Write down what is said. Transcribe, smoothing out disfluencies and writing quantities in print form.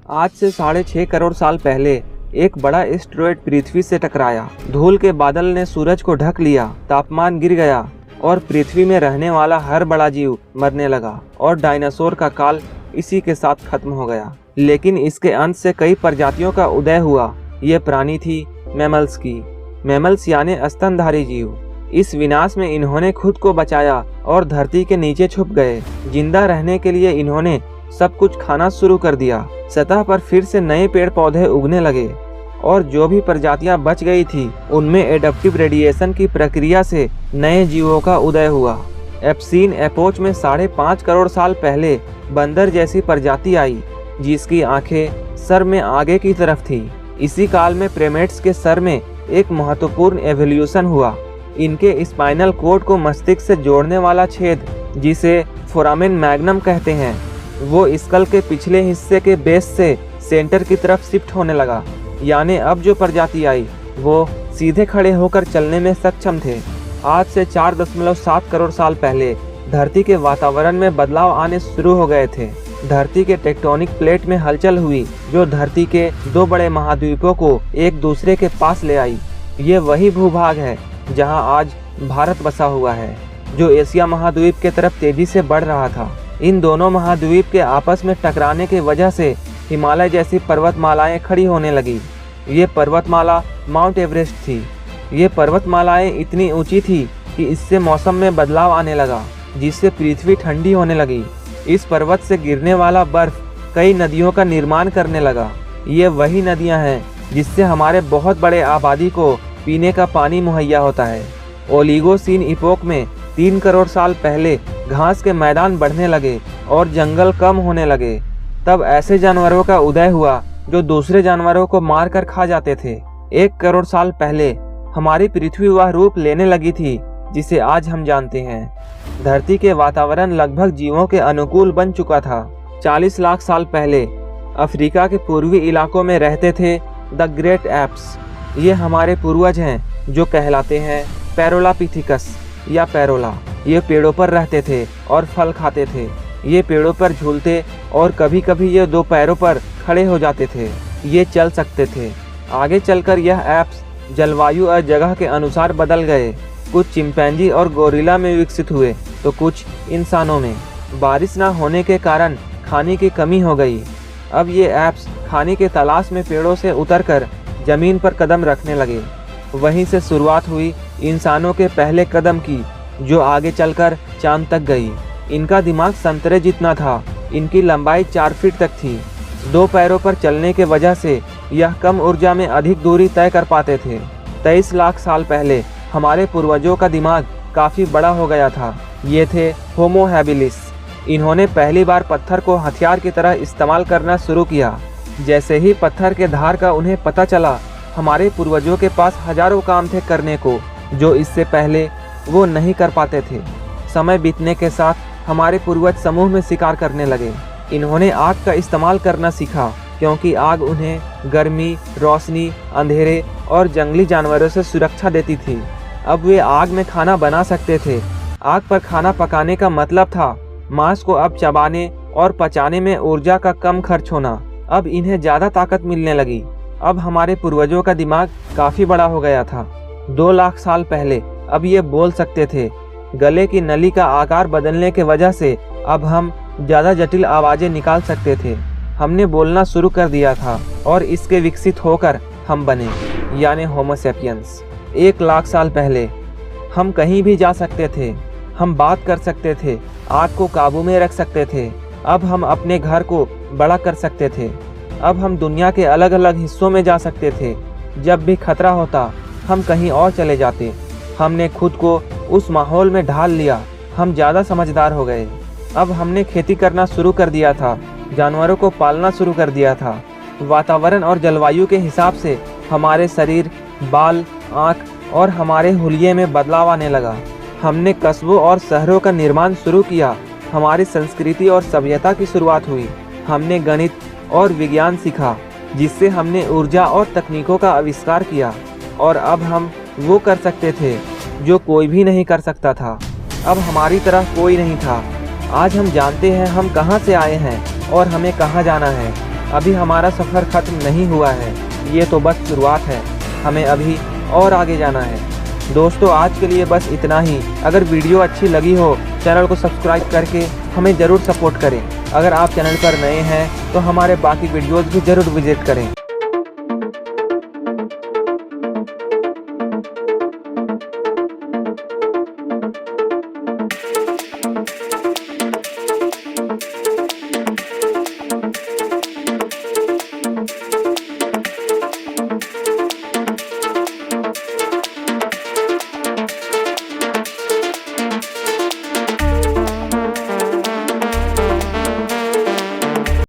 आज से 6.5 करोड़ साल पहले एक बड़ा एस्टेरॉयड पृथ्वी से टकराया। धूल के बादल ने सूरज को ढक लिया, तापमान गिर गया और पृथ्वी में रहने वाला हर बड़ा जीव मरने लगा और डायनासोर का काल इसी के साथ खत्म हो गया। लेकिन इसके अंत से कई प्रजातियों का उदय हुआ। ये प्राणी थी मैमल्स की। मैमल्स यानी स्तनधारी जीव। इस विनाश में इन्होंने खुद को बचाया और धरती के नीचे छुप गए। जिंदा रहने के लिए इन्होंने सब कुछ खाना शुरू कर दिया। सतह पर फिर से नए पेड़ पौधे उगने लगे और जो भी प्रजातियां बच गई थी उनमें एडप्टिव रेडिएशन की प्रक्रिया से नए जीवों का उदय हुआ। एप्सीन एपोच में 5.5 करोड़ साल पहले बंदर जैसी प्रजाति आई जिसकी आंखें सर में आगे की तरफ थी। इसी काल में प्रेमेट्स के सर में एक महत्वपूर्ण एवोल्यूशन हुआ। इनके स्पाइनल कोड को मस्तिष्क से जोड़ने वाला छेद, जिसे फोरामेन मैग्नम कहते हैं, वो स्कल के पिछले हिस्से के बेस से सेंटर की तरफ शिफ्ट होने लगा। यानी अब जो प्रजाति आई वो सीधे खड़े होकर चलने में सक्षम थे। आज से 4.7 करोड़ साल पहले धरती के वातावरण में बदलाव आने शुरू हो गए थे। धरती के टेक्टोनिक प्लेट में हलचल हुई जो धरती के 2 बड़े महाद्वीपों को एक दूसरे के पास ले आई। ये वही भूभाग है जहां आज भारत बसा हुआ है, जो एशिया महाद्वीप के तरफ तेजी से बढ़ रहा था। इन दोनों महाद्वीप के आपस में टकराने की वजह से हिमालय जैसी पर्वतमालाएं खड़ी होने लगी। ये पर्वतमाला माउंट एवरेस्ट थी। ये पर्वतमालाएं इतनी ऊंची थी कि इससे मौसम में बदलाव आने लगा, जिससे पृथ्वी ठंडी होने लगी। इस पर्वत से गिरने वाला बर्फ कई नदियों का निर्माण करने लगा। ये वही नदियां हैं जिससे हमारे बहुत बड़े आबादी को पीने का पानी मुहैया होता है। ओलिगोसीन इपोक में 3 करोड़ साल पहले घास के मैदान बढ़ने लगे और जंगल कम होने लगे। तब ऐसे जानवरों का उदय हुआ जो दूसरे जानवरों को मारकर खा जाते थे। 1 करोड़ साल पहले हमारी पृथ्वी वह रूप लेने लगी थी जिसे आज हम जानते हैं। धरती के वातावरण लगभग जीवों के अनुकूल बन चुका था। 40 लाख साल पहले अफ्रीका के पूर्वी इलाकों में रहते थे द ग्रेट एप्स। ये हमारे पूर्वज हैं जो कहलाते हैं पैरोलापिथिकस या पैरोला। ये पेड़ों पर रहते थे और फल खाते थे। ये पेड़ों पर झूलते और कभी कभी ये 2 पैरों पर खड़े हो जाते थे। ये चल सकते थे। आगे चलकर यह एप्स जलवायु और जगह के अनुसार बदल गए। कुछ चिंपैंजी और गोरिल्ला में विकसित हुए तो कुछ इंसानों में। बारिश न होने के कारण खाने की कमी हो गई। अब ये एप्स खाने के तलाश में पेड़ों से उतरकर जमीन पर कदम रखने लगे। वहीं से शुरुआत हुई इंसानों के पहले कदम की, जो आगे चलकर चांद तक गई। इनका दिमाग संतरे जितना था। इनकी लंबाई 4 फीट तक थी। 2 पैरों पर चलने के वजह से यह कम ऊर्जा में अधिक दूरी तय कर पाते थे। 23 लाख साल पहले हमारे पूर्वजों का दिमाग काफी बड़ा हो गया था। ये थे होमो हैबिलिस। इन्होंने पहली बार पत्थर को हथियार की तरह इस्तेमाल करना शुरू किया। जैसे ही पत्थर के धार का उन्हें पता चला, हमारे पूर्वजों के पास हजारों काम थे करने को जो इससे पहले वो नहीं कर पाते थे। समय बीतने के साथ हमारे पूर्वज समूह में शिकार करने लगे। इन्होंने आग का इस्तेमाल करना सीखा क्योंकि आग उन्हें गर्मी, रोशनी, अंधेरे और जंगली जानवरों से सुरक्षा देती थी। अब वे आग में खाना बना सकते थे। आग पर खाना पकाने का मतलब था मांस को अब चबाने और पचाने में ऊर्जा का कम खर्च होना। अब इन्हें ज़्यादा ताकत मिलने लगी। अब हमारे पूर्वजों का दिमाग काफ़ी बड़ा हो गया था। 2 लाख साल पहले अब ये बोल सकते थे। गले की नली का आकार बदलने के वजह से अब हम ज़्यादा जटिल आवाज़ें निकाल सकते थे। हमने बोलना शुरू कर दिया था और इसके विकसित होकर हम बने, यानी होमो सैपियंस। 1 लाख साल पहले हम कहीं भी जा सकते थे। हम बात कर सकते थे, आग को काबू में रख सकते थे। अब हम अपने घर को बड़ा कर सकते थे। अब हम दुनिया के अलग अलग हिस्सों में जा सकते थे। जब भी खतरा होता हम कहीं और चले जाते। हमने खुद को उस माहौल में ढाल लिया। हम ज़्यादा समझदार हो गए। अब हमने खेती करना शुरू कर दिया था, जानवरों को पालना शुरू कर दिया था। वातावरण और जलवायु के हिसाब से हमारे शरीर, बाल, आँख और हमारे हुलिये में बदलाव आने लगा। हमने कस्बों और शहरों का निर्माण शुरू किया। हमारी संस्कृति और सभ्यता की शुरुआत हुई। हमने गणित और विज्ञान सीखा, जिससे हमने ऊर्जा और तकनीकों का आविष्कार किया। और अब हम वो कर सकते थे जो कोई भी नहीं कर सकता था। अब हमारी तरह कोई नहीं था। आज हम जानते हैं हम कहाँ से आए हैं और हमें कहाँ जाना है। अभी हमारा सफ़र ख़त्म नहीं हुआ है, ये तो बस शुरुआत है, हमें अभी और आगे जाना है। दोस्तों आज के लिए बस इतना ही। अगर वीडियो अच्छी लगी हो चैनल को सब्सक्राइब करके हमें ज़रूर सपोर्ट करें। अगर आप चैनल पर नए हैं तो हमारे बाकी वीडियोज़ भी ज़रूर विजिट करें।